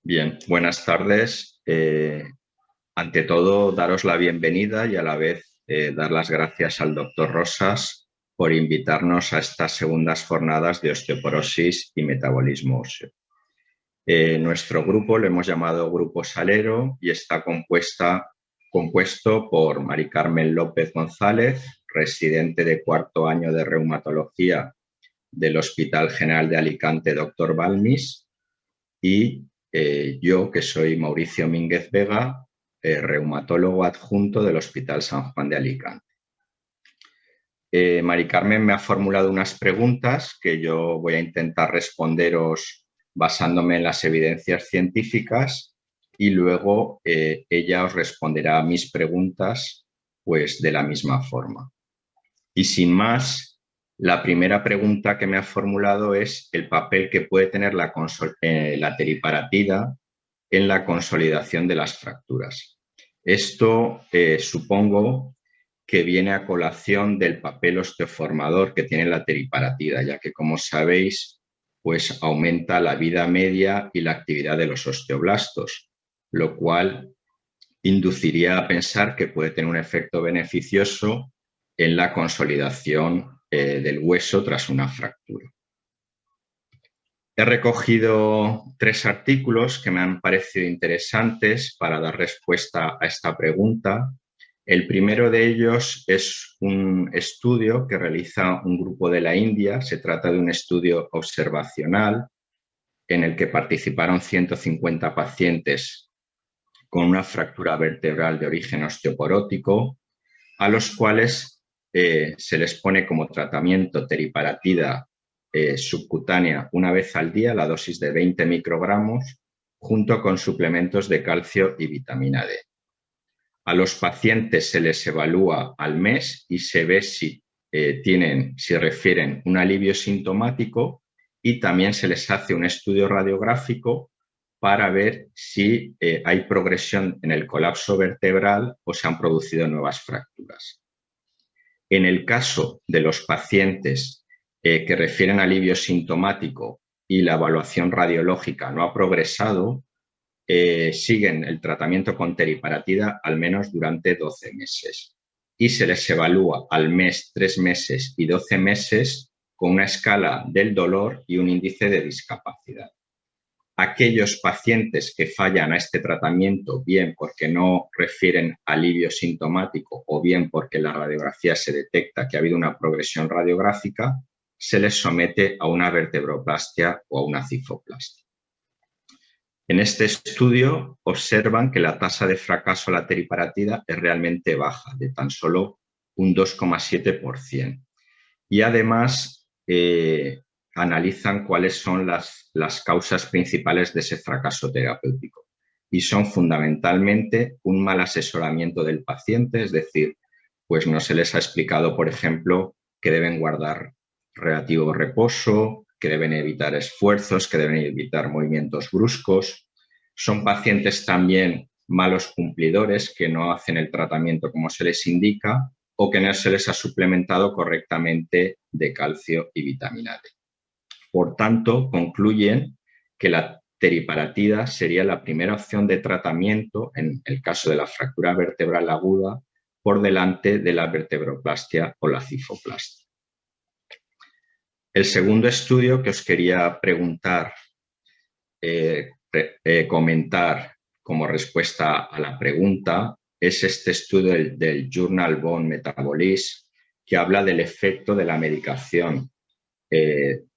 Bien, buenas tardes. Ante todo, daros la bienvenida y a la vez dar las gracias al doctor Rosas por invitarnos a estas segundas jornadas de osteoporosis y metabolismo óseo. Nuestro grupo lo hemos llamado Grupo Salero y está compuesto por Mari Carmen López González, residente de cuarto año de reumatología del Hospital General de Alicante, Dr. Balmis, y yo, que soy Mauricio Mínguez Vega, reumatólogo adjunto del Hospital San Juan de Alicante. Mari Carmen me ha formulado unas preguntas que yo voy a intentar responderos basándome en las evidencias científicas y luego ella os responderá a mis preguntas pues, de la misma forma. Y sin más, la primera pregunta que me ha formulado es el papel que puede tener la teriparatida en la consolidación de las fracturas. Esto supongo que viene a colación del papel osteoformador que tiene la teriparatida, ya que, como sabéis, pues aumenta la vida media y la actividad de los osteoblastos, lo cual induciría a pensar que puede tener un efecto beneficioso en la consolidación del hueso tras una fractura. He recogido 3 artículos que me han parecido interesantes para dar respuesta a esta pregunta. El primero de ellos es un estudio que realiza un grupo de la India. Se trata de un estudio observacional en el que participaron 150 pacientes con una fractura vertebral de origen osteoporótico, a los cuales se les pone como tratamiento teriparatida subcutánea una vez al día, la dosis de 20 microgramos, junto con suplementos de calcio y vitamina D. A los pacientes se les evalúa al mes y se ve si refieren un alivio sintomático, y también se les hace un estudio radiográfico para ver si hay progresión en el colapso vertebral o se han producido nuevas fracturas. En el caso de los pacientes que refieren alivio sintomático y la evaluación radiológica no ha progresado, siguen el tratamiento con teriparatida al menos durante 12 meses y se les evalúa al mes, 3 meses y 12 meses con una escala del dolor y un índice de discapacidad. Aquellos pacientes que fallan a este tratamiento, bien porque no refieren alivio sintomático o bien porque en la radiografía se detecta que ha habido una progresión radiográfica, se les somete a una vertebroplastia o a una cifoplastia. En este estudio observan que la tasa de fracaso a la teriparatida es realmente baja, de tan solo un 2,7%. Y además analizan cuáles son las causas principales de ese fracaso terapéutico. Y son fundamentalmente un mal asesoramiento del paciente, es decir, pues no se les ha explicado, por ejemplo, que deben guardar relativo reposo, que deben evitar esfuerzos, que deben evitar movimientos bruscos. Son pacientes también malos cumplidores que no hacen el tratamiento como se les indica o que no se les ha suplementado correctamente de calcio y vitamina D. Por tanto, concluyen que la teriparatida sería la primera opción de tratamiento en el caso de la fractura vertebral aguda por delante de la vertebroplastia o la cifoplastia. El segundo estudio que os quería comentar como respuesta a la pregunta es este estudio del Journal Bone Metabolism, que habla del efecto de la medicación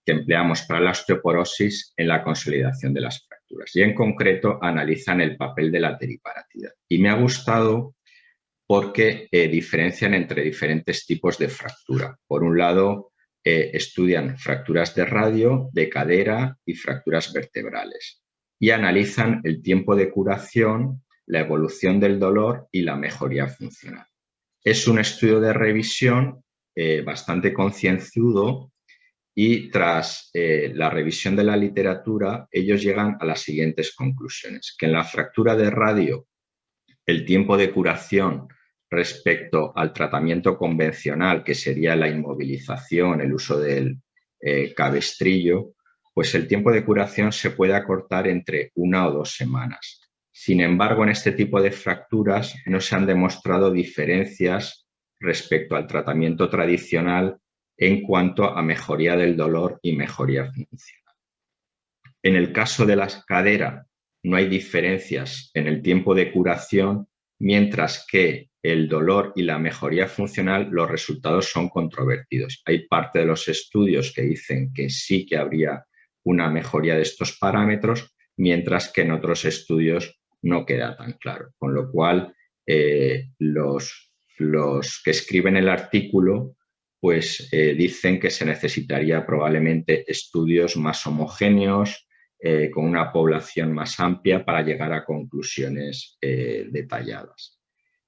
que empleamos para la osteoporosis en la consolidación de las fracturas. Y en concreto analizan el papel de la teriparatida. Y me ha gustado porque diferencian entre diferentes tipos de fractura. Por un lado, estudian fracturas de radio, de cadera y fracturas vertebrales. Y analizan el tiempo de curación, la evolución del dolor y la mejoría funcional. Es un estudio de revisión bastante concienzudo y tras la revisión de la literatura, ellos llegan a las siguientes conclusiones: que en la fractura de radio el tiempo de curación respecto al tratamiento convencional, que sería la inmovilización, el uso del cabestrillo, pues el tiempo de curación se puede acortar entre 1 o 2 semanas. Sin embargo, en este tipo de fracturas no se han demostrado diferencias respecto al tratamiento tradicional en cuanto a mejoría del dolor y mejoría funcional. En el caso de la cadera no hay diferencias en el tiempo de curación, mientras que el dolor y la mejoría funcional, los resultados son controvertidos. Hay parte de los estudios que dicen que sí que habría una mejoría de estos parámetros, mientras que en otros estudios no queda tan claro. Con lo cual, los que escriben el artículo pues dicen que se necesitaría probablemente estudios más homogéneos, con una población más amplia para llegar a conclusiones detalladas.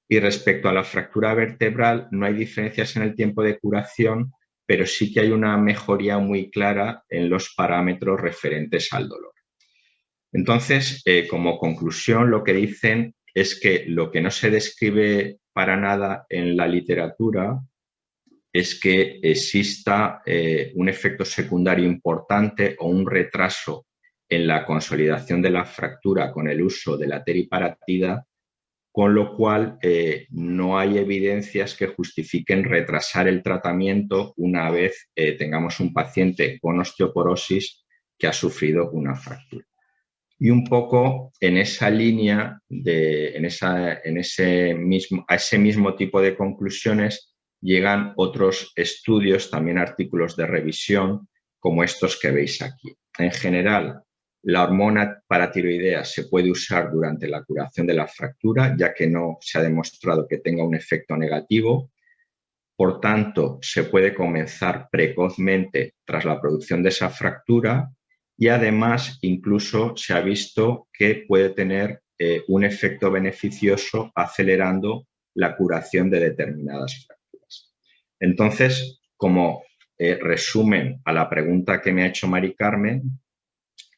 Y respecto a la fractura vertebral, no hay diferencias en el tiempo de curación, pero sí que hay una mejoría muy clara en los parámetros referentes al dolor. Entonces, como conclusión, lo que dicen es que lo que no se describe para nada en la literatura es que exista un efecto secundario importante o un retraso en la consolidación de la fractura con el uso de la teriparatida, con lo cual no hay evidencias que justifiquen retrasar el tratamiento una vez tengamos un paciente con osteoporosis que ha sufrido una fractura. Y un poco en esa línea, a ese mismo tipo de conclusiones, llegan otros estudios, también artículos de revisión, como estos que veis aquí. En general, la hormona paratiroidea se puede usar durante la curación de la fractura, ya que no se ha demostrado que tenga un efecto negativo. Por tanto, se puede comenzar precozmente tras la producción de esa fractura y además incluso se ha visto que puede tener un efecto beneficioso acelerando la curación de determinadas fracturas. Entonces, como resumen a la pregunta que me ha hecho Mari Carmen,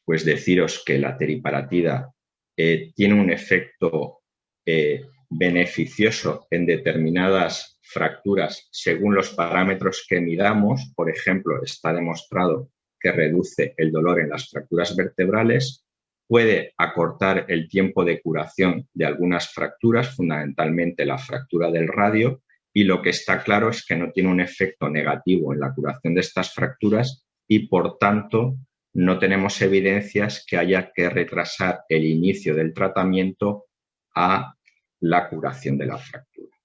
pues deciros que la teriparatida tiene un efecto beneficioso en determinadas fracturas según los parámetros que midamos. Por ejemplo, está demostrado que reduce el dolor en las fracturas vertebrales, puede acortar el tiempo de curación de algunas fracturas, fundamentalmente la fractura del radio, y lo que está claro es que no tiene un efecto negativo en la curación de estas fracturas y, por tanto, no tenemos evidencias que haya que retrasar el inicio del tratamiento a la curación de la fractura.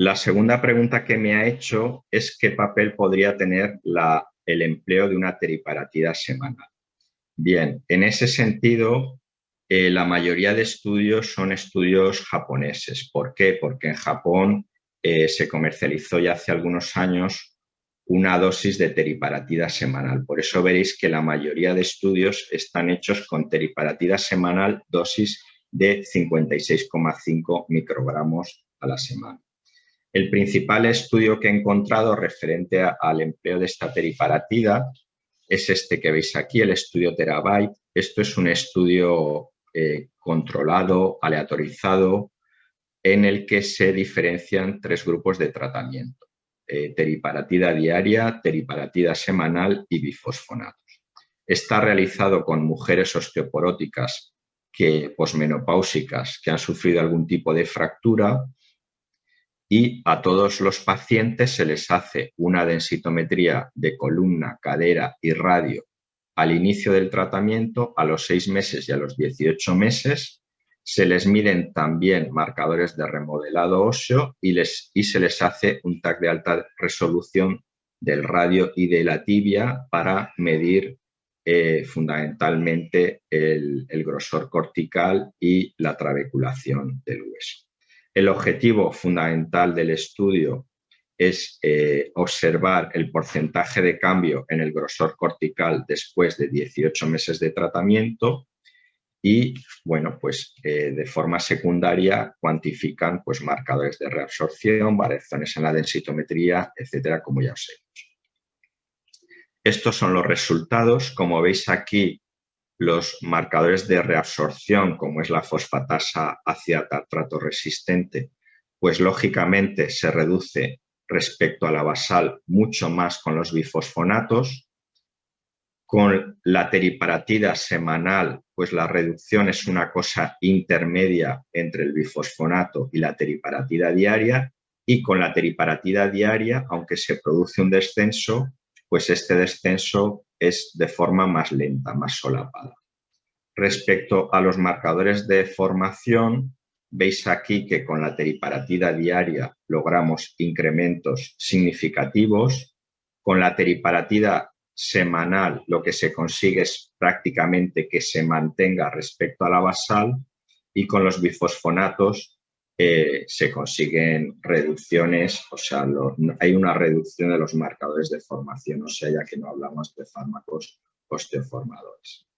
La segunda pregunta que me ha hecho es qué papel podría tener el empleo de una teriparatida semanal. Bien, en ese sentido, la mayoría de estudios son estudios japoneses. ¿Por qué? Porque en Japón se comercializó ya hace algunos años una dosis de teriparatida semanal. Por eso veréis que la mayoría de estudios están hechos con teriparatida semanal, dosis de 56,5 microgramos a la semana. El principal estudio que he encontrado referente al empleo de esta teriparatida es este que veis aquí, el estudio Terabyte. Esto es un estudio controlado, aleatorizado, en el que se diferencian 3 grupos de tratamiento: teriparatida diaria, teriparatida semanal y bifosfonatos. Está realizado con mujeres osteoporóticas posmenopáusicas que han sufrido algún tipo de fractura, y a todos los pacientes se les hace una densitometría de columna, cadera y radio al inicio del tratamiento, a los 6 meses y a los 18 meses. Se les miden también marcadores de remodelado óseo y se les hace un TAC de alta resolución del radio y de la tibia para medir fundamentalmente el grosor cortical y la trabeculación del hueso. El objetivo fundamental del estudio es observar el porcentaje de cambio en el grosor cortical después de 18 meses de tratamiento y, bueno, pues de forma secundaria cuantifican pues, marcadores de reabsorción, variaciones en la densitometría, etcétera, como ya os he dicho. Estos son los resultados. Como veis aquí, los marcadores de reabsorción, como es la fosfatasa ácida tartrato resistente, pues lógicamente se reduce respecto a la basal mucho más con los bifosfonatos. Con la teriparatida semanal, pues la reducción es una cosa intermedia entre el bifosfonato y la teriparatida diaria, y con la teriparatida diaria, aunque se produce un descenso, pues este descenso es de forma más lenta, más solapada. Respecto a los marcadores de formación, veis aquí que con la teriparatida diaria logramos incrementos significativos. Con la teriparatida semanal lo que se consigue es prácticamente que se mantenga respecto a la basal, y con los bifosfonatos se consiguen reducciones, o sea, hay una reducción de los marcadores de formación, o sea, ya que no hablamos de fármacos osteoformadores.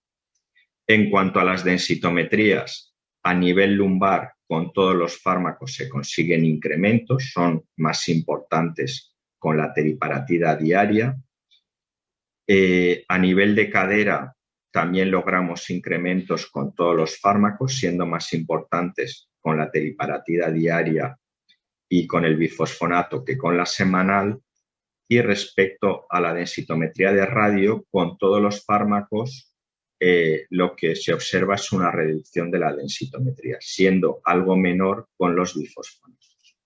En cuanto a las densitometrías, a nivel lumbar, con todos los fármacos se consiguen incrementos, son más importantes con la teriparatida diaria. A nivel de cadera, también logramos incrementos con todos los fármacos, siendo más importantes con la teriparatida diaria y con el bifosfonato que con la semanal. Y respecto a la densitometría de radio, con todos los fármacos, lo que se observa es una reducción de la densitometría, siendo algo menor con los bifosfonatos.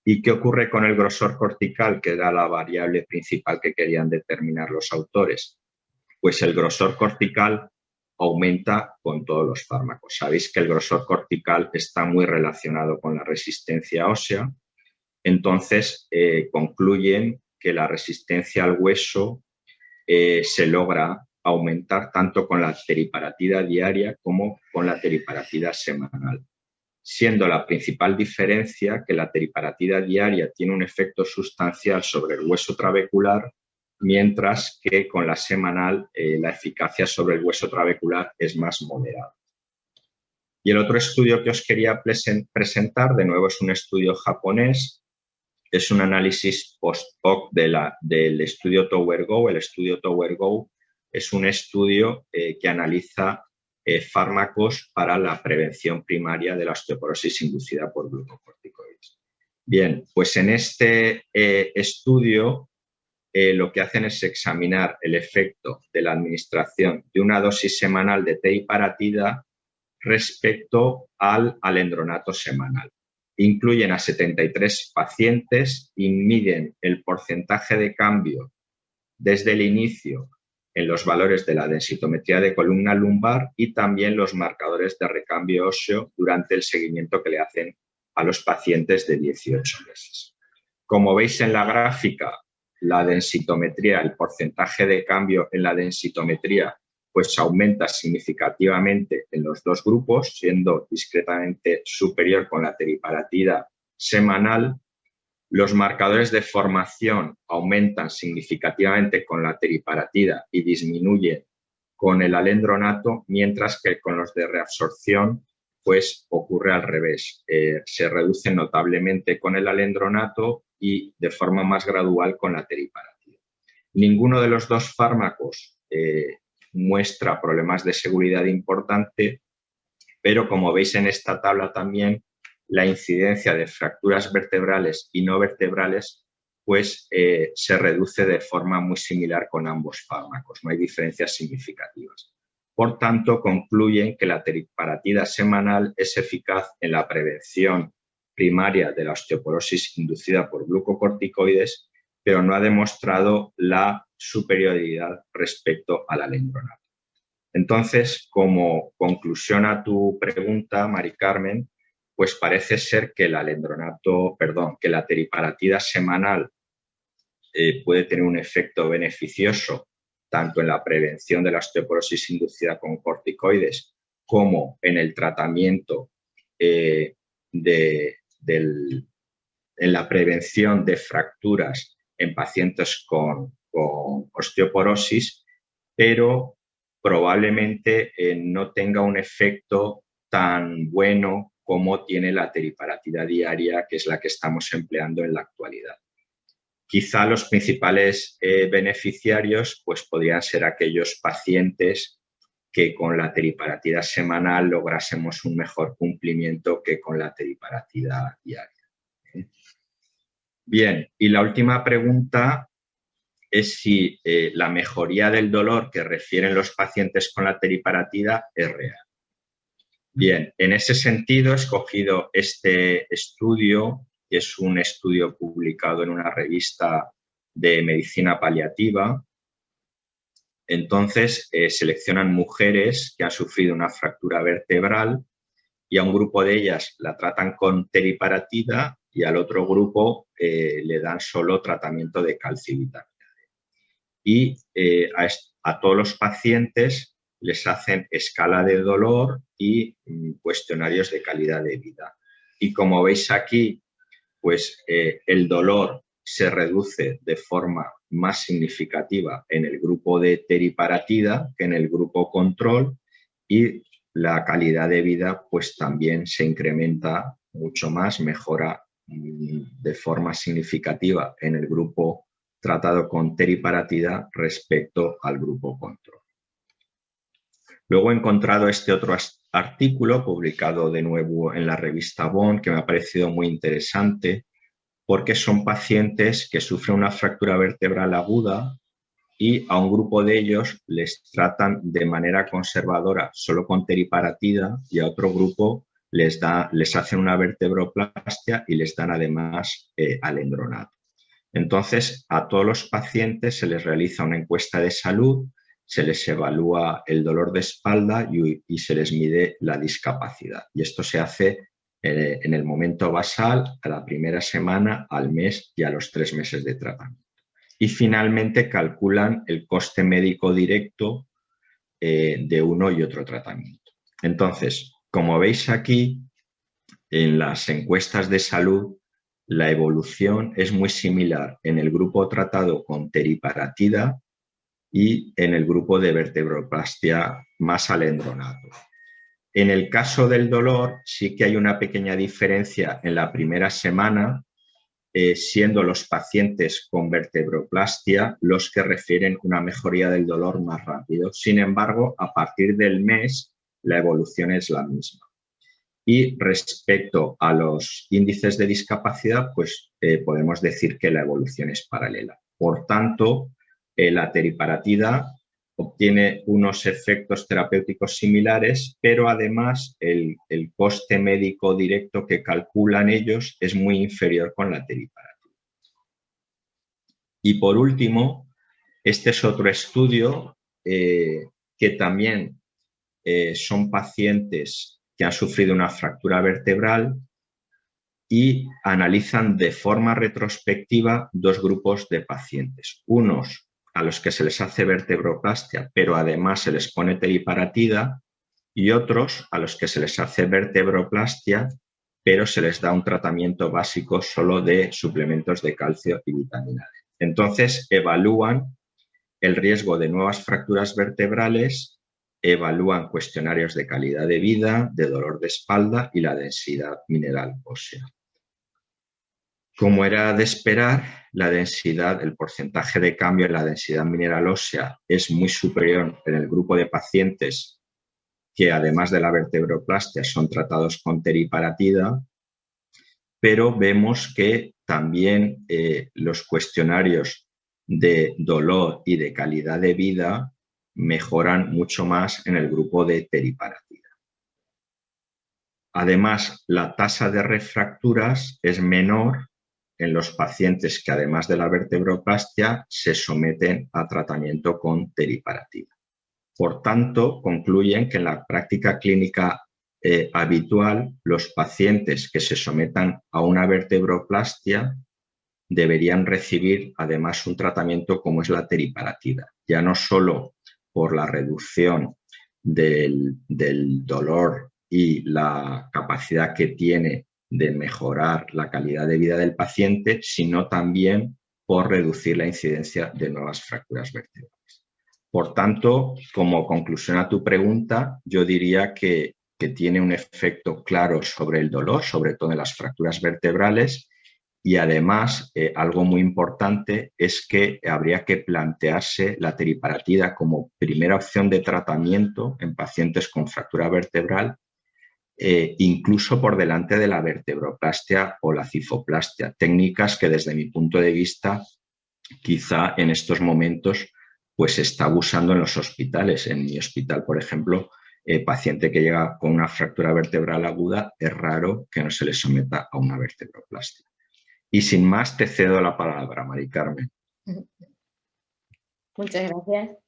¿Y qué ocurre con el grosor cortical, que era la variable principal que querían determinar los autores? Pues el grosor cortical aumenta con todos los fármacos. Sabéis que el grosor cortical está muy relacionado con la resistencia ósea, entonces concluyen que la resistencia al hueso se logra aumentar tanto con la teriparatida diaria como con la teriparatida semanal, siendo la principal diferencia que la teriparatida diaria tiene un efecto sustancial sobre el hueso trabecular, mientras que con la semanal la eficacia sobre el hueso trabecular es más moderada. Y el otro estudio que os quería presentar, de nuevo, es un estudio japonés. Es un análisis post-hoc del estudio TowerGo. El estudio TowerGo es un estudio que analiza fármacos para la prevención primaria de la osteoporosis inducida por glucocorticoides. Bien, pues en este estudio lo que hacen es examinar el efecto de la administración de una dosis semanal de teriparatida respecto al alendronato semanal. Incluyen a 73 pacientes y miden el porcentaje de cambio desde el inicio en los valores de la densitometría de columna lumbar y también los marcadores de recambio óseo durante el seguimiento que le hacen a los pacientes de 18 meses. Como veis en la gráfica, la densitometría, el porcentaje de cambio en la densitometría, pues aumenta significativamente en los dos grupos, siendo discretamente superior con la teriparatida semanal. Los marcadores de formación aumentan significativamente con la teriparatida y disminuyen con el alendronato, mientras que con los de reabsorción pues ocurre al revés. Se reducen notablemente con el alendronato y de forma más gradual con la teriparatida. Ninguno de los dos fármacos muestra problemas de seguridad importante, pero como veis en esta tabla también, la incidencia de fracturas vertebrales y no vertebrales pues se reduce de forma muy similar con ambos fármacos, no hay diferencias significativas. Por tanto, concluyen que la teriparatida semanal es eficaz en la prevención primaria de la osteoporosis inducida por glucocorticoides, pero no ha demostrado la superioridad respecto al alendronato. Entonces, como conclusión a tu pregunta, Mari Carmen, pues parece ser que que la teriparatida semanal puede tener un efecto beneficioso tanto en la prevención de la osteoporosis inducida con corticoides como en el tratamiento en la prevención de fracturas en pacientes con osteoporosis, pero probablemente no tenga un efecto tan bueno como tiene la teriparatida diaria, que es la que estamos empleando en la actualidad. Quizá los principales beneficiarios pues, podrían ser aquellos pacientes que con la teriparatida semanal lográsemos un mejor cumplimiento que con la teriparatida diaria. Bien, y la última pregunta es si la mejoría del dolor que refieren los pacientes con la teriparatida es real. Bien, en ese sentido he escogido este estudio, que es un estudio publicado en una revista de medicina paliativa. Entonces, seleccionan mujeres que han sufrido una fractura vertebral y a un grupo de ellas la tratan con teriparatida y al otro grupo le dan solo tratamiento de calcio y vitamina D. Y a todos los pacientes les hacen escala de dolor y cuestionarios de calidad de vida. Y como veis aquí, pues el dolor se reduce de forma más significativa en el grupo de teriparatida que en el grupo control y la calidad de vida pues también se incrementa mucho más, mejora de forma significativa en el grupo tratado con teriparatida respecto al grupo control. Luego he encontrado este otro artículo publicado de nuevo en la revista Bone que me ha parecido muy interesante porque son pacientes que sufren una fractura vertebral aguda y a un grupo de ellos les tratan de manera conservadora solo con teriparatida y a otro grupo les hacen una vertebroplastia y les dan además alendronato. Entonces, a todos los pacientes se les realiza una encuesta de salud, se les evalúa el dolor de espalda y se les mide la discapacidad. Y esto se hace en el momento basal, a la primera semana, al mes y a los 3 meses de tratamiento. Y finalmente calculan el coste médico directo de uno y otro tratamiento. Entonces, como veis aquí, en las encuestas de salud, la evolución es muy similar en el grupo tratado con teriparatida y en el grupo de vertebroplastia más alendronato. En el caso del dolor, sí que hay una pequeña diferencia en la primera semana, siendo los pacientes con vertebroplastia los que refieren una mejoría del dolor más rápido. Sin embargo, a partir del mes, la evolución es la misma. Y respecto a los índices de discapacidad, pues podemos decir que la evolución es paralela. Por tanto, la teriparatida obtiene unos efectos terapéuticos similares, pero además el coste médico directo que calculan ellos es muy inferior con la teriparatida. Y por último, este es otro estudio que también son pacientes que han sufrido una fractura vertebral y analizan de forma retrospectiva 2 grupos de pacientes. Unos a los que se les hace vertebroplastia, pero además se les pone teriparatida, y otros a los que se les hace vertebroplastia, pero se les da un tratamiento básico solo de suplementos de calcio y vitamina D. Entonces, evalúan el riesgo de nuevas fracturas vertebrales, evalúan cuestionarios de calidad de vida, de dolor de espalda y la densidad mineral ósea. Como era de esperar, la densidad, el porcentaje de cambio en la densidad mineral ósea es muy superior en el grupo de pacientes que además de la vertebroplastia son tratados con teriparatida, pero vemos que también los cuestionarios de dolor y de calidad de vida mejoran mucho más en el grupo de teriparatida. Además, la tasa de refracturas es menor en los pacientes que además de la vertebroplastia se someten a tratamiento con teriparatida. Por tanto, concluyen que en la práctica clínica habitual, los pacientes que se sometan a una vertebroplastia deberían recibir además un tratamiento como es la teriparatida, ya no solo por la reducción del dolor y la capacidad que tiene de mejorar la calidad de vida del paciente, sino también por reducir la incidencia de nuevas fracturas vertebrales. Por tanto, como conclusión a tu pregunta, yo diría que tiene un efecto claro sobre el dolor, sobre todo en las fracturas vertebrales, y además algo muy importante es que habría que plantearse la teriparatida como primera opción de tratamiento en pacientes con fractura vertebral, incluso por delante de la vertebroplastia o la cifoplastia, técnicas que desde mi punto de vista quizá en estos momentos pues se está abusando en los hospitales. En mi hospital, por ejemplo, paciente que llega con una fractura vertebral aguda, es raro que no se le someta a una vertebroplastia. Y sin más, te cedo la palabra, Mari Carmen. Muchas gracias.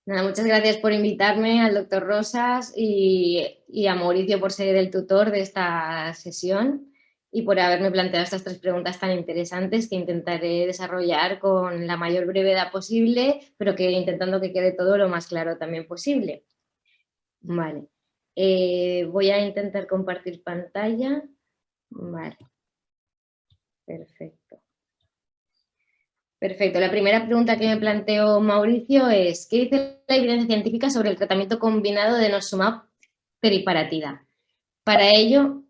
Nada, muchas gracias por invitarme, al doctor Rosas y a Mauricio por ser el tutor de esta sesión y por haberme planteado estas 3 preguntas tan interesantes que intentaré desarrollar con la mayor brevedad posible, pero que intentando que quede todo lo más claro también posible. Vale. Voy a intentar compartir pantalla. Vale. Perfecto. Perfecto. La primera pregunta que me planteó Mauricio es: ¿qué dice la evidencia científica sobre el tratamiento combinado de denosumab teriparatida? Para ello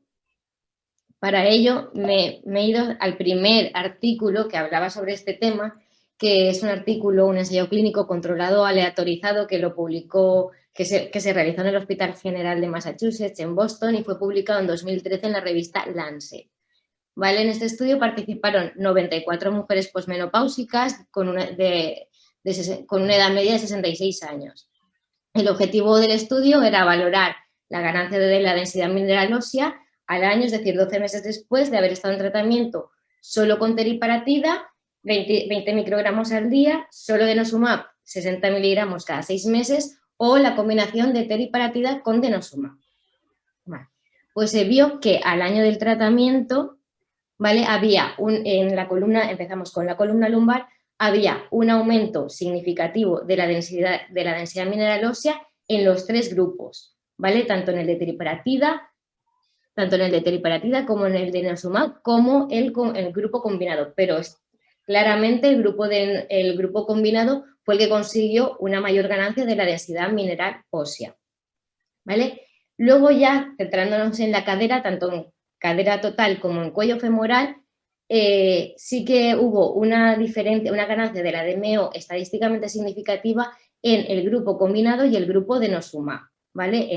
me he ido al primer artículo que hablaba sobre este tema, que es un artículo, un ensayo clínico controlado aleatorizado que lo publicó, que se realizó en el Hospital General de Massachusetts en Boston y fue publicado en 2013 en la revista Lancet. ¿Vale? En este estudio participaron 94 mujeres posmenopáusicas con una edad media de 66 años. El objetivo del estudio era valorar la ganancia de la densidad mineral ósea al año, es decir, 12 meses después de haber estado en tratamiento solo con teriparatida, 20 microgramos al día, solo denosumab, 60 miligramos cada 6 meses, o la combinación de teriparatida con denosumab. Vale. Pues se vio que al año del tratamiento, ¿vale? En la columna, empezamos con la columna lumbar, había un aumento significativo de la densidad mineral ósea en los 3 grupos, ¿vale? Tanto en el de teriparatida como en el de denosumab, como el grupo combinado, pero claramente el grupo combinado fue el que consiguió una mayor ganancia de la densidad mineral ósea, ¿vale? Luego ya, centrándonos en la cadera, tanto en cadera total como en cuello femoral, sí que hubo una ganancia de la DMO estadísticamente significativa en el grupo combinado y el grupo denosumab, ¿vale?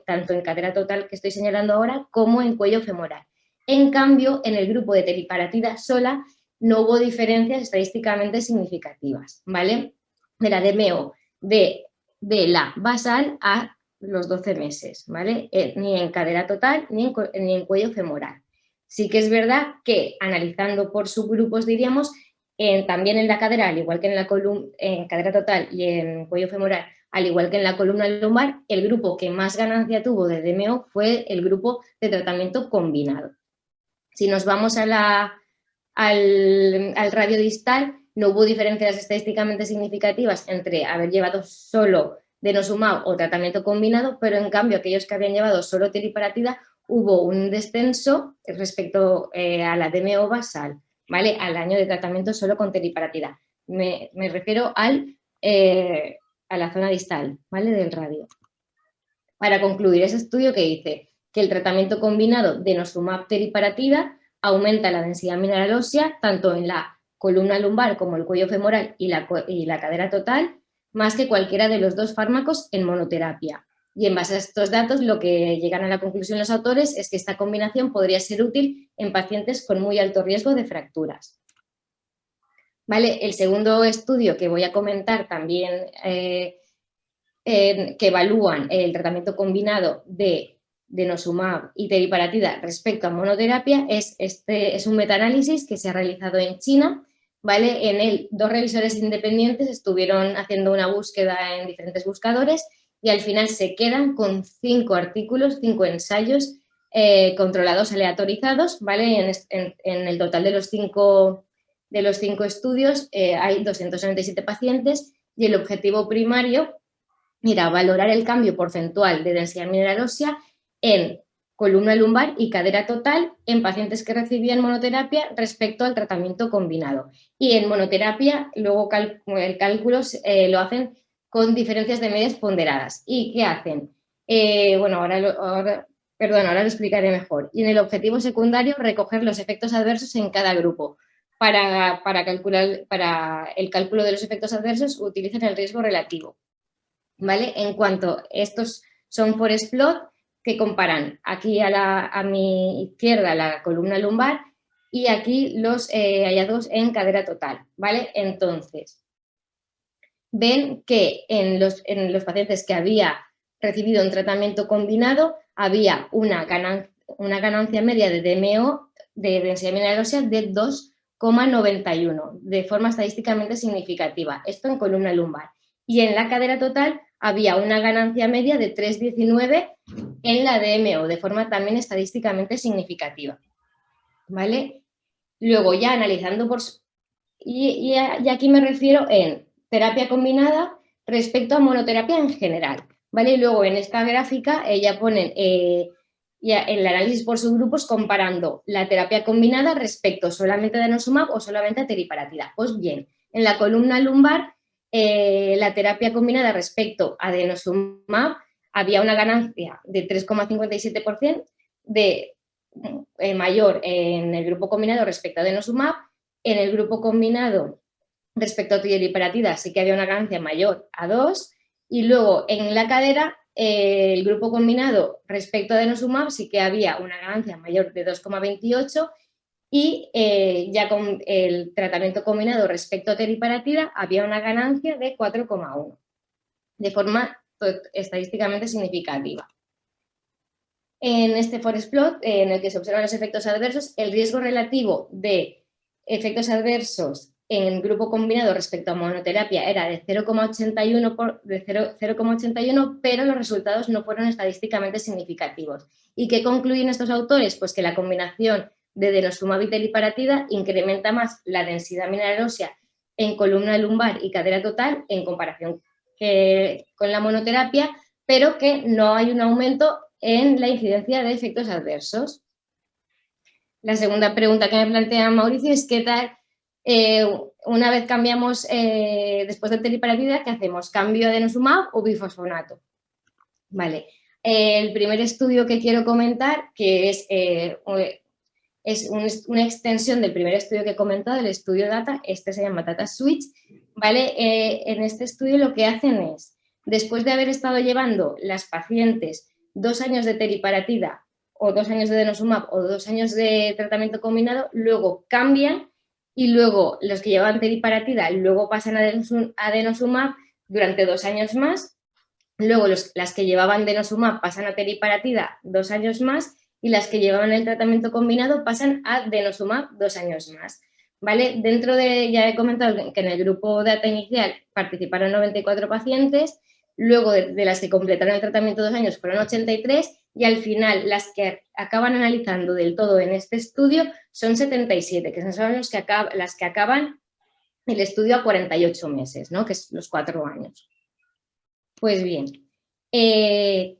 Tanto en cadera total, que estoy señalando ahora, como en cuello femoral. En cambio, en el grupo de teriparatida sola no hubo diferencias estadísticamente significativas, ¿vale? De la DMO de la basal a los 12 meses, ¿vale? Ni en cadera total ni en cuello femoral. Sí que es verdad que analizando por subgrupos, diríamos, también en la cadera, al igual que en cadera total y en cuello femoral, al igual que en la columna lumbar, el grupo que más ganancia tuvo de DMO fue el grupo de tratamiento combinado. Si nos vamos al radio distal, no hubo diferencias estadísticamente significativas entre haber llevado solo denosumab o tratamiento combinado, pero en cambio aquellos que habían llevado solo teriparatida hubo un descenso respecto a la DMO basal, ¿vale? Al año de tratamiento solo con teriparatida. Me refiero a la zona distal, ¿vale? Del radio. Para concluir, ese estudio que dice que el tratamiento combinado denosumab teriparatida aumenta la densidad mineral ósea tanto en la columna lumbar como el cuello femoral y la cadera total, más que cualquiera de los 2 fármacos en monoterapia. Y en base a estos datos, lo que llegan a la conclusión los autores es que esta combinación podría ser útil en pacientes con muy alto riesgo de fracturas. ¿Vale? El segundo estudio que voy a comentar también que evalúan el tratamiento combinado de denosumab y teriparatida respecto a monoterapia es un metaanálisis que se ha realizado en China, ¿vale? En él 2 revisores independientes estuvieron haciendo una búsqueda en diferentes buscadores y al final se quedan con 5 artículos, 5 ensayos controlados aleatorizados, ¿vale? En el total de los 5 estudios hay 297 pacientes y el objetivo primario era valorar el cambio porcentual de densidad mineral ósea en columna lumbar y cadera total en pacientes que recibían monoterapia respecto al tratamiento combinado. Y en monoterapia, luego el cálculo lo hacen con diferencias de medias ponderadas. ¿Y qué hacen? Ahora lo explicaré mejor. Y en el objetivo secundario, recoger los efectos adversos en cada grupo. Para el cálculo de los efectos adversos, utilizan el riesgo relativo, ¿vale? En cuanto estos son forest plot que comparan aquí a mi izquierda la columna lumbar y aquí los hallazgos en cadera total, ¿vale? Entonces, ven que en los pacientes que había recibido un tratamiento combinado había una ganancia media de DMO, de densidad mineral ósea, de 2,91, de forma estadísticamente significativa. Esto en columna lumbar. Y en la cadera total había una ganancia media de 3,19 en la DMO, de forma también estadísticamente significativa. ¿Vale? Luego ya analizando por... Y aquí me refiero en terapia combinada respecto a monoterapia en general, ¿vale? Y luego en esta gráfica ya ponen ya el análisis por subgrupos comparando la terapia combinada respecto solamente a denosumab o solamente a teriparatida. Pues bien, en la columna lumbar, la terapia combinada respecto a denosumab había una ganancia de 3,57% de mayor en el grupo combinado respecto a denosumab. En el grupo combinado respecto a teriparatida sí que había una ganancia mayor a 2, y luego en la cadera el grupo combinado respecto a denosumab sí que había una ganancia mayor de 2,28, y ya con el tratamiento combinado respecto a teriparatida había una ganancia de 4,1, de forma estadísticamente significativa. En este forest plot, en el que se observan los efectos adversos, el riesgo relativo de efectos adversos en grupo combinado respecto a monoterapia era de 0,81, pero los resultados no fueron estadísticamente significativos. ¿Y qué concluyen estos autores? Pues que la combinación de denosumab y teriparatida incrementa más la densidad mineral ósea en columna lumbar y cadera total en comparación con la monoterapia, pero que no hay un aumento en la incidencia de efectos adversos. La segunda pregunta que me plantea Mauricio es ¿qué tal una vez cambiamos después de teriparatida, qué hacemos? ¿Cambio a denosumab o bifosfonato? Vale. El primer estudio que quiero comentar, que es una extensión del primer estudio que he comentado, el estudio DATA, este se llama Data Switch, ¿vale? En este estudio lo que hacen es, después de haber estado llevando las pacientes 2 años de teriparatida o 2 años de denosumab o 2 años de tratamiento combinado, luego cambian y luego los que llevaban teriparatida luego pasan a denosumab durante 2 años más, luego las que llevaban denosumab pasan a teriparatida 2 años más y las que llevaban el tratamiento combinado pasan a denosumab 2 años más. ¿Vale? Dentro de, ya he comentado que en el grupo DATA inicial participaron 94 pacientes, luego de las que completaron el tratamiento 2 años fueron 83 y al final las que acaban analizando del todo en este estudio son 77, que son las que acaban el estudio a 48 meses, ¿no? Que es los 4 años. Pues bien, en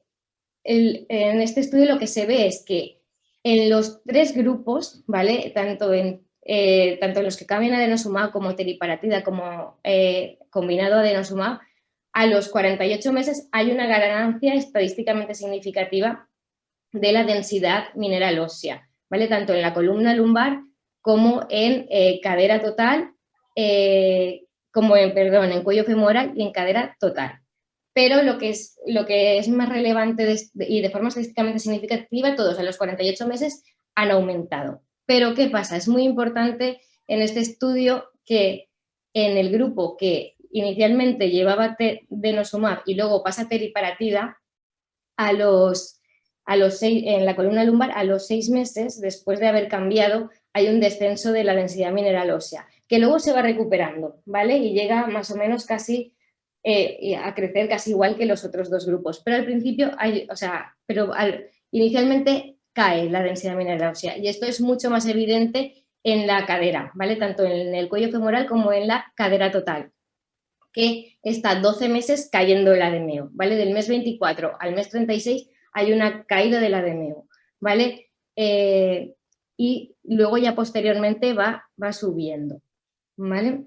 este estudio lo que se ve es que en los 3 grupos, ¿vale? Tanto los que cambian a denosumab como teriparatida como combinado a denosumab, a los 48 meses hay una ganancia estadísticamente significativa de la densidad mineral ósea, ¿vale? Tanto en la columna lumbar como en cadera total, en cuello femoral y en cadera total. Pero lo que es más relevante y de forma estadísticamente significativa, todos a los 48 meses han aumentado. Pero ¿qué pasa? Es muy importante en este estudio que en el grupo que inicialmente llevaba denosumab y luego pasa teriparatida, en la columna lumbar, a los 6 meses, después de haber cambiado, hay un descenso de la densidad mineral ósea, que luego se va recuperando, ¿vale? Y llega más o menos casi a crecer casi igual que los otros 2 grupos. Pero al principio, inicialmente cae la densidad mineral ósea y esto es mucho más evidente en la cadera, ¿vale? Tanto en el cuello femoral como en la cadera total, que está 12 meses cayendo el ADMO, ¿vale? Del mes 24 al mes 36 hay una caída del ADMO, ¿vale? Y luego ya posteriormente va subiendo, ¿vale?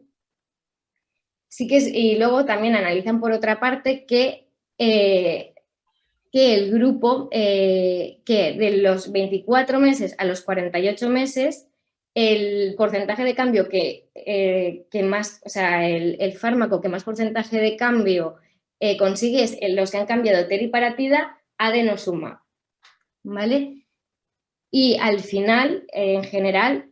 Sí que y luego también analizan por otra parte que el grupo, que de los 24 meses a los 48 meses, el porcentaje de cambio que más, o sea, el fármaco que más porcentaje de cambio consigue es los que han cambiado teriparatida a denosumab, ¿vale? Y al final, en general,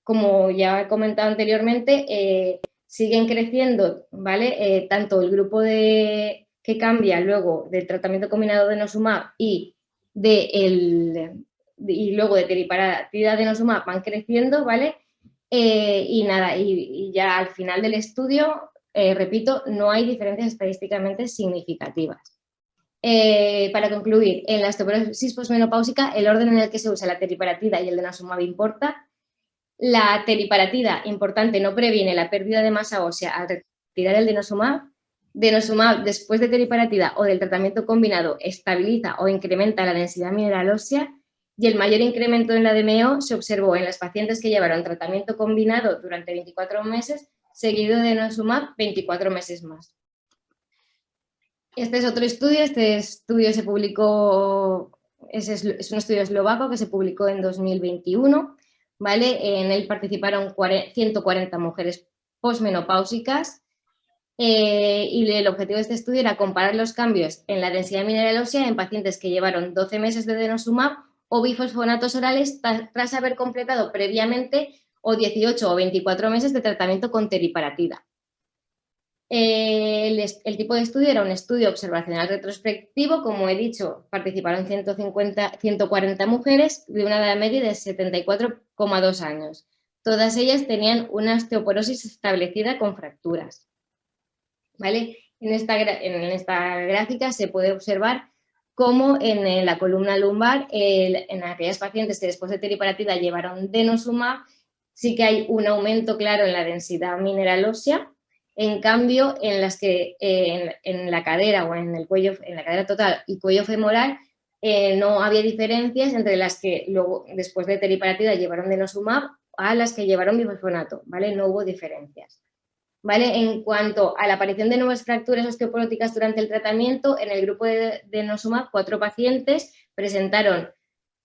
como ya he comentado anteriormente, siguen creciendo, ¿vale? Tanto el grupo que cambia luego del tratamiento combinado de denosumab y luego de teriparatida denosumab van creciendo, ¿vale? Y nada, y ya al final del estudio, repito, no hay diferencias estadísticamente significativas. Para concluir, en la osteoporosis posmenopáusica, el orden en el que se usa la teriparatida y el denosumab importa. La teriparatida, importante, no previene la pérdida de masa ósea al retirar el denosumab. Denosumab, después de teriparatida o del tratamiento combinado, estabiliza o incrementa la densidad mineral ósea, y el mayor incremento en la DMO se observó en las pacientes que llevaron tratamiento combinado durante 24 meses, seguido de denosumab 24 meses más. Este es otro estudio, este estudio se publicó, es un estudio eslovaco que se publicó en 2021, ¿vale? En él participaron 140 mujeres posmenopáusicas y el objetivo de este estudio era comparar los cambios en la densidad mineral ósea en pacientes que llevaron 12 meses de denosumab o bifosfonatos orales tras haber completado previamente o 18 o 24 meses de tratamiento con teriparatida. El tipo de estudio era un estudio observacional retrospectivo, como he dicho, participaron 140 mujeres de una edad media de 74,2 años. Todas ellas tenían una osteoporosis establecida con fracturas. ¿Vale? En esta gráfica se puede observar cómo en la columna lumbar, en aquellas pacientes que después de teriparatida llevaron denosumab, sí que hay un aumento claro en la densidad mineral ósea. En cambio, en las que en la cadera o en el cuello, en la cadera total y cuello femoral, no había diferencias entre las que luego, después de teriparatida, llevaron denosumab a las que llevaron bifosfonato, ¿vale? No hubo diferencias. ¿Vale? En cuanto a la aparición de nuevas fracturas osteoporóticas durante el tratamiento, en el grupo de denosumab, 4 pacientes presentaron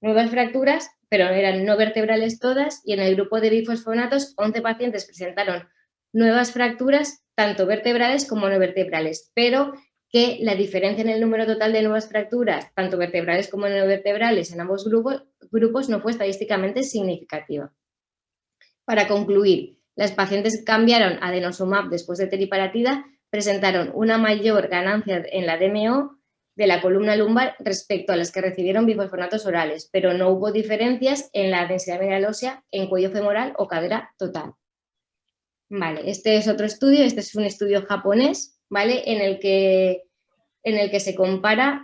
nuevas fracturas, pero eran no vertebrales todas, y en el grupo de bifosfonatos, 11 pacientes presentaron nuevas fracturas, tanto vertebrales como no vertebrales, pero que la diferencia en el número total de nuevas fracturas, tanto vertebrales como no vertebrales, en ambos grupos no fue estadísticamente significativa. Para concluir, las pacientes que cambiaron a denosumab después de teriparatida presentaron una mayor ganancia en la DMO de la columna lumbar respecto a las que recibieron bifosfonatos orales, pero no hubo diferencias en la densidad mineral ósea en cuello femoral o cadera total. Vale, este es otro estudio, este es un estudio japonés, ¿vale? En el que se compara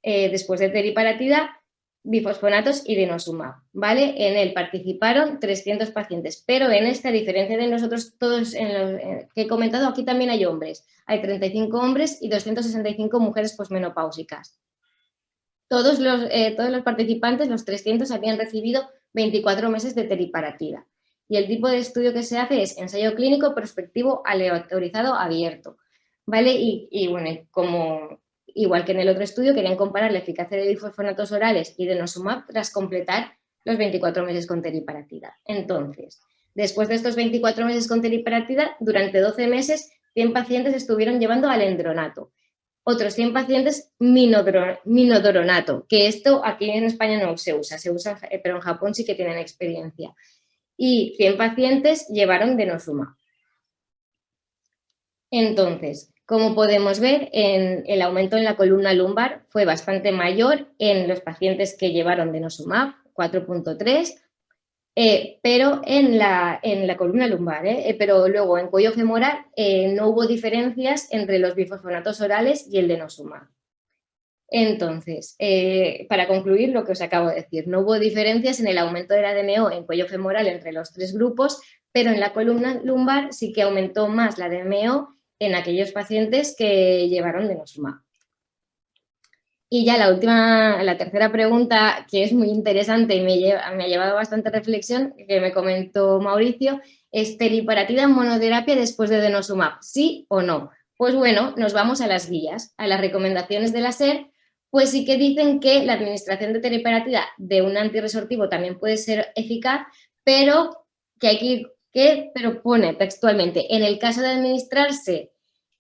después de teriparatida bifosfonatos y denosumab, ¿vale? En él participaron 300 pacientes, pero en esta, a diferencia de nosotros todos que he comentado, aquí también hay hombres. Hay 35 hombres y 265 mujeres posmenopáusicas. Todos los participantes, los 300, habían recibido 24 meses de teriparatida. Y el tipo de estudio que se hace es ensayo clínico prospectivo aleatorizado abierto, ¿vale? Y bueno, como igual que en el otro estudio, querían comparar la eficacia de bifosfonatos orales y denosumab tras completar los 24 meses con teriparatida. Entonces, después de estos 24 meses con teriparatida, durante 12 meses, 100 pacientes estuvieron llevando alendronato. Otros 100 pacientes minodoronato, que esto aquí en España no se usa, pero en Japón sí que tienen experiencia. Y 100 pacientes llevaron denosumab. Entonces, como podemos ver, el aumento en la columna lumbar fue bastante mayor en los pacientes que llevaron denosumab, 4.3, pero en la columna lumbar, pero luego en cuello femoral no hubo diferencias entre los bifosfonatos orales y el denosumab. Entonces, para concluir lo que os acabo de decir, no hubo diferencias en el aumento de la DMO en cuello femoral entre los 3 grupos, pero en la columna lumbar sí que aumentó más la DMO en aquellos pacientes que llevaron denosumab. Y ya la tercera pregunta, que es muy interesante y me ha llevado bastante reflexión, que me comentó Mauricio, es teriparatida monoterapia después de denosumab, ¿sí o no? Pues bueno, nos vamos a las guías, a las recomendaciones de la SER, pues sí que dicen que la administración de teriparatida de un antirresortivo también puede ser eficaz, pero pero pone textualmente, en el caso de administrarse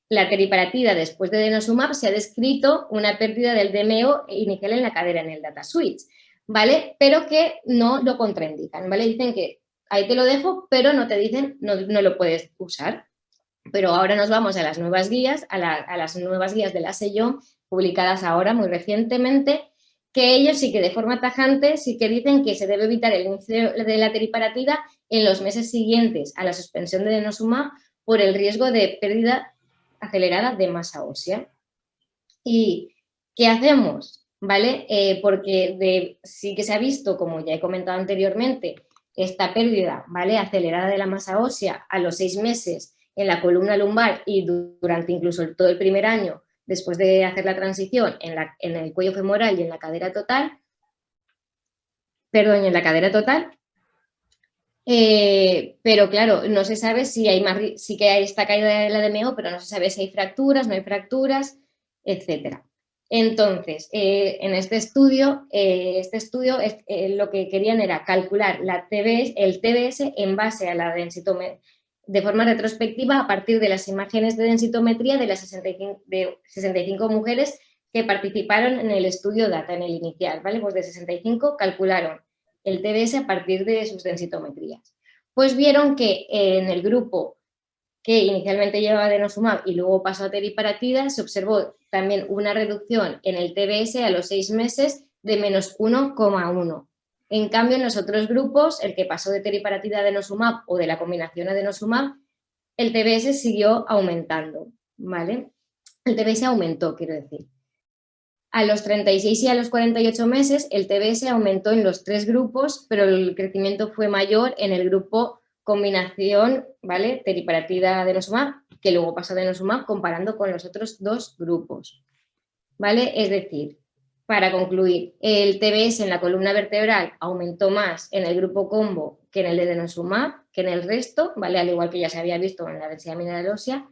la teriparatida después de denosumab se ha descrito una pérdida del DMO inicial en la cadera, en el data switch, ¿vale? Pero que no lo contraindican, ¿vale? Dicen que ahí te lo dejo, pero no te dicen, no lo puedes usar. Pero ahora nos vamos a las nuevas guías, a las nuevas guías de la SEIOM, publicadas ahora muy recientemente, que ellos sí que de forma tajante sí que dicen que se debe evitar el inicio de la teriparatida en los meses siguientes a la suspensión de denosumab por el riesgo de pérdida acelerada de masa ósea. ¿Y qué hacemos? ¿Vale? Porque sí que se ha visto, como ya he comentado anteriormente, esta pérdida, ¿vale?, acelerada de la masa ósea a los 6 meses en la columna lumbar y durante incluso todo el primer año después de hacer la transición en el cuello femoral y en la cadera total, perdón, en la cadera total, pero claro, no se sabe si hay sí que hay esta caída de la DMO, pero no se sabe si hay fracturas, no hay fracturas, etcétera. Entonces, en este estudio lo que querían era calcular el TBS en base a la densitometría de forma retrospectiva a partir de las imágenes de densitometría de las 65 mujeres que participaron en el estudio DATA, en el inicial, ¿vale? Pues de 65 calcularon el TBS a partir de sus densitometrías. Pues vieron que en el grupo que inicialmente llevaba denosumab y luego pasó a teriparatida, se observó también una reducción en el TBS a los 6 meses de menos 1,1. En cambio, en los otros grupos, el que pasó de teriparatida a denosumab o de la combinación a denosumab, el TBS siguió aumentando, ¿vale? El TBS aumentó, quiero decir. A los 36 y a los 48 meses, el TBS aumentó en los 3 grupos, pero el crecimiento fue mayor en el grupo combinación, ¿vale?, teriparatida denosumab, que luego pasó a denosumab, comparando con los otros 2 grupos, ¿vale? Es decir, para concluir, el TBS en la columna vertebral aumentó más en el grupo combo que en el de denosumab, que en el resto, ¿vale?, al igual que ya se había visto en la densidad mineral ósea.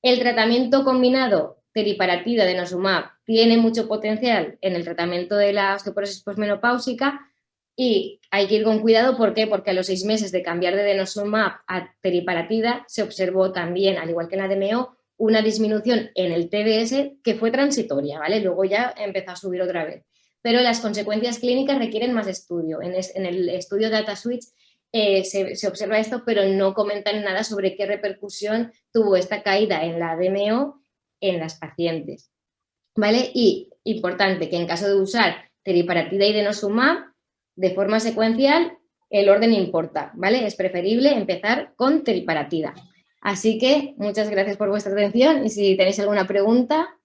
El tratamiento combinado teriparatida denosumab tiene mucho potencial en el tratamiento de la osteoporosis posmenopáusica y hay que ir con cuidado. ¿Por qué? Porque a los 6 meses de cambiar de denosumab a teriparatida se observó también, al igual que en la DMO, una disminución en el TBS que fue transitoria, ¿vale? Luego ya empezó a subir otra vez. Pero las consecuencias clínicas requieren más estudio. En el estudio DataSwitch se observa esto, pero no comentan nada sobre qué repercusión tuvo esta caída en la DMO en las pacientes, ¿vale? Y importante que en caso de usar teriparatida y denosumab de forma secuencial, el orden importa, ¿vale? Es preferible empezar con teriparatida. Así que muchas gracias por vuestra atención y si tenéis alguna pregunta,